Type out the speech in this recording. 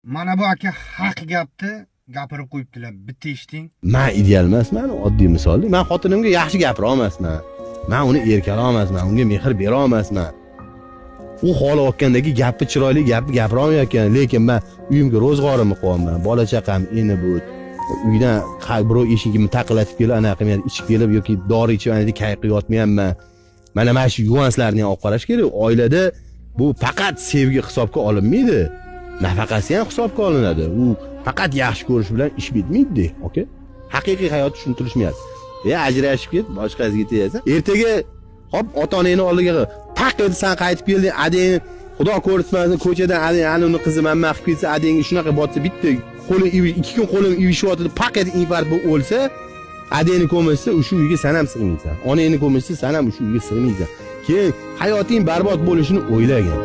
Mana bu aka haq gapni gapirib qo'yibdilar. Bitta eshiting. Men ideal emasman, oddiy misol. Men xotinimga yaxshi gapira olmasman. Men uni erkala olmasman, unga mehr bera olmasman. U xohlayotgandagi gapni chiroyli gapni gapira olmayotgan, lekin men uyimga ro'zg'orimni qo'yaman. Bola chaqam endi bu uydan birov eshigimni taqillatib kelib, anaqa qilib ichib kelib yoki dori ichib anada kayqib yotmayapman. Mana shu yuvanslarni ham olib qarash kerak. Oilada bu faqat sevgi hisobga olinmaydi. Nafaqasi ham hisobga olinadi. U faqat yaxshi ko'rish bilan ish bitmaydi, okay? Haqiqiy hayotni tushuntirishmayapti. Ajrashib ket, boshqasiga tegasan. Ertaga hop ota-onangni oldiga taq etib san qaytib kelding, adang xudo ko'rsatmasin ko'chadan adang uni qizi manma qilib kelsa, adang shunaqa botsa bitta qo'li 2 kun qo'lim ivishayotdi, paket infarkt bo'lib o'lsa, adangni ko'mishsa o'sha uyga san ham sig'maysan. Onangni ko'mishsa san ham o'sha uyga sig'maysan. Keyin hayoting barbod bo'lishini o'ylagan.